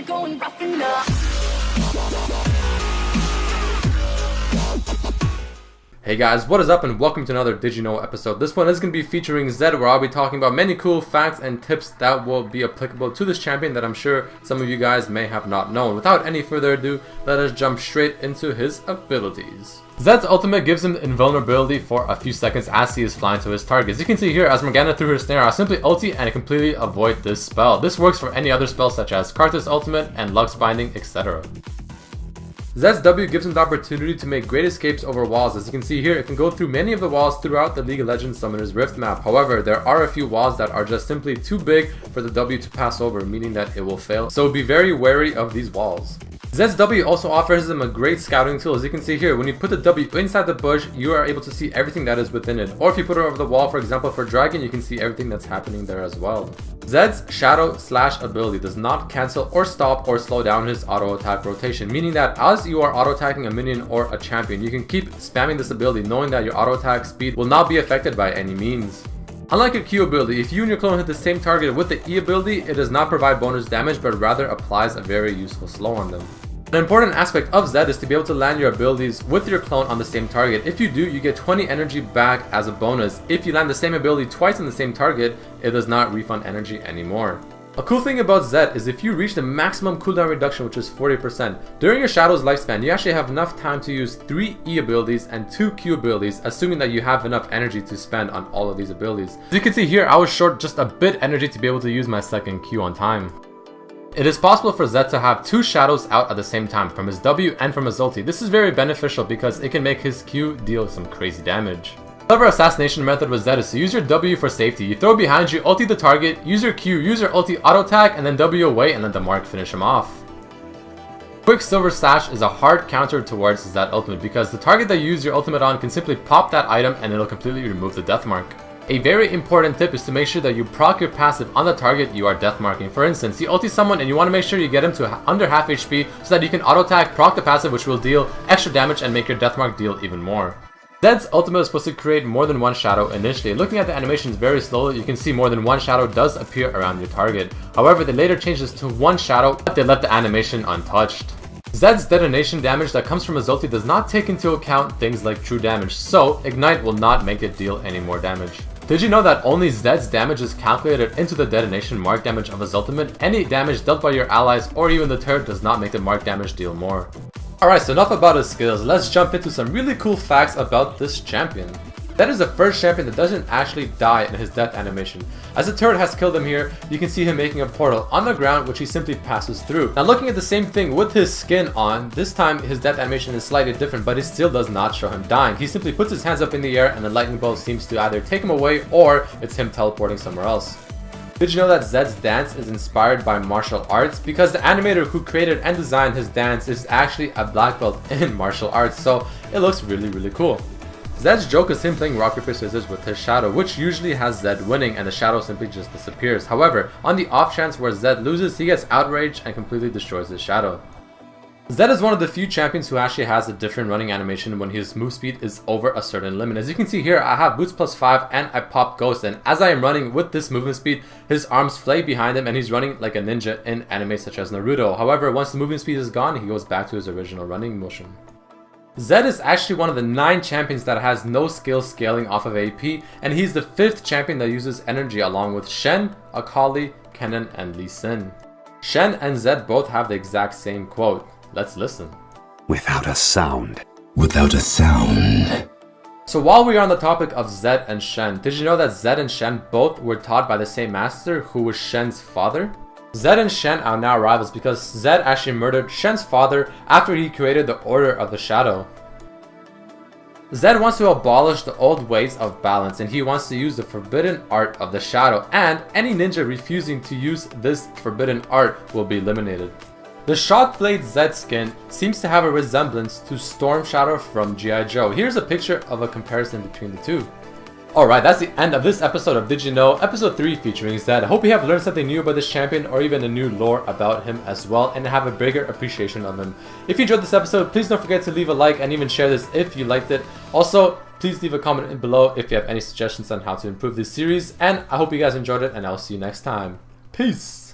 going rough enough. Hey guys, what is up and welcome to another Did You Know episode. This one is going to be featuring Zed, where I'll be talking about many cool facts and tips that will be applicable to this champion that I'm sure some of you guys may have not known. Without any further ado, let us jump straight into his abilities. Zed's ultimate gives him invulnerability for a few seconds as he is flying to his target. As you can see here, as Morgana threw her snare, I'll simply ulti and completely avoid this spell. This works for any other spell such as Karthus ultimate and Lux binding, etc. Zed's W gives him the opportunity to make great escapes over walls. As you can see here, it can go through many of the walls throughout the League of Legends Summoner's Rift map. However, there are a few walls that are just simply too big for the W to pass over, meaning that it will fail. So be very wary of these walls. Zed's W also offers him a great scouting tool. As you can see here, when you put the W inside the bush, you are able to see everything that is within it. Or if you put it over the wall, for example for Dragon, you can see everything that's happening there as well. Zed's Shadow Slash ability does not cancel or stop or slow down his auto attack rotation, meaning that as you are auto attacking a minion or a champion, you can keep spamming this ability knowing that your auto attack speed will not be affected by any means. Unlike your Q ability, if you and your clone hit the same target with the E ability, it does not provide bonus damage but rather applies a very useful slow on them. An important aspect of Zed is to be able to land your abilities with your clone on the same target. If you do, you get 20 energy back as a bonus. If you land the same ability twice on the same target, it does not refund energy anymore. A cool thing about Zed is if you reach the maximum cooldown reduction, which is 40%, during your Shadow's lifespan, you actually have enough time to use 3 E abilities and 2 Q abilities, assuming that you have enough energy to spend on all of these abilities. As you can see here, I was short just a bit energy to be able to use my second Q on time. It is possible for Zed to have 2 shadows out at the same time, from his W and from his ulti. This is very beneficial because it can make his Q deal some crazy damage. Another assassination method with Zed is to use your W for safety. You throw behind you, ulti the target, use your Q, use your ulti auto attack, and then W away and let the mark finish him off. Quicksilver Sash is a hard counter towards Zed ultimate because the target that you use your ultimate on can simply pop that item and it'll completely remove the death mark. A very important tip is to make sure that you proc your passive on the target you are death marking. For instance, you ulti someone and you want to make sure you get him to under half HP so that you can auto attack, proc the passive, which will deal extra damage and make your death mark deal even more. Zed's ultimate is supposed to create more than one shadow initially. Looking at the animations very slowly, you can see more than one shadow does appear around your target. However, they later change this to one shadow, but they left the animation untouched. Zed's detonation damage that comes from his ulti does not take into account things like true damage, so Ignite will not make it deal any more damage. Did you know that only Zed's damage is calculated into the detonation mark damage of his ultimate? Any damage dealt by your allies or even the turret does not make the mark damage deal more. Alright, so enough about his skills, let's jump into some really cool facts about this champion. Zed is the first champion that doesn't actually die in his death animation. As the turret has killed him here, you can see him making a portal on the ground which he simply passes through. Now looking at the same thing with his skin on, this time his death animation is slightly different, but it still does not show him dying. He simply puts his hands up in the air and the lightning bolt seems to either take him away or it's him teleporting somewhere else. Did you know that Zed's dance is inspired by martial arts? Because the animator who created and designed his dance is actually a black belt in martial arts, so it looks really cool. Zed's joke is him playing rock paper scissors with his shadow, which usually has Zed winning and the shadow simply just disappears. However, on the off chance where Zed loses, he gets outraged and completely destroys his shadow. Zed is one of the few champions who actually has a different running animation when his move speed is over a certain limit. As you can see here, I have boots plus 5 and I pop ghost, and as I am running with this movement speed, his arms flay behind him and he's running like a ninja in anime such as Naruto. However, once the movement speed is gone, he goes back to his original running motion. Zed is actually one of the 9 champions that has no skill scaling off of AP, and he's the 5th champion that uses energy along with Shen, Akali, Kennen, and Lee Sin. Shen and Zed both have the exact same quote. Let's listen. Without a sound. Without a sound. So while we are on the topic of Zed and Shen, did you know that Zed and Shen both were taught by the same master who was Shen's father? Zed and Shen are now rivals because Zed actually murdered Shen's father after he created the Order of the Shadow. Zed wants to abolish the old ways of balance and he wants to use the forbidden art of the shadow, and any ninja refusing to use this forbidden art will be eliminated. The Shockblade Zed skin seems to have a resemblance to Storm Shadow from G.I. Joe. Here's a picture of a comparison between the two. Alright, that's the end of this episode of Did You Know, episode 3 featuring Zed. I hope you have learned something new about this champion or even a new lore about him as well and have a bigger appreciation of him. If you enjoyed this episode, please don't forget to leave a like and even share this if you liked it. Also, please leave a comment below if you have any suggestions on how to improve this series, and I hope you guys enjoyed it and I'll see you next time. Peace!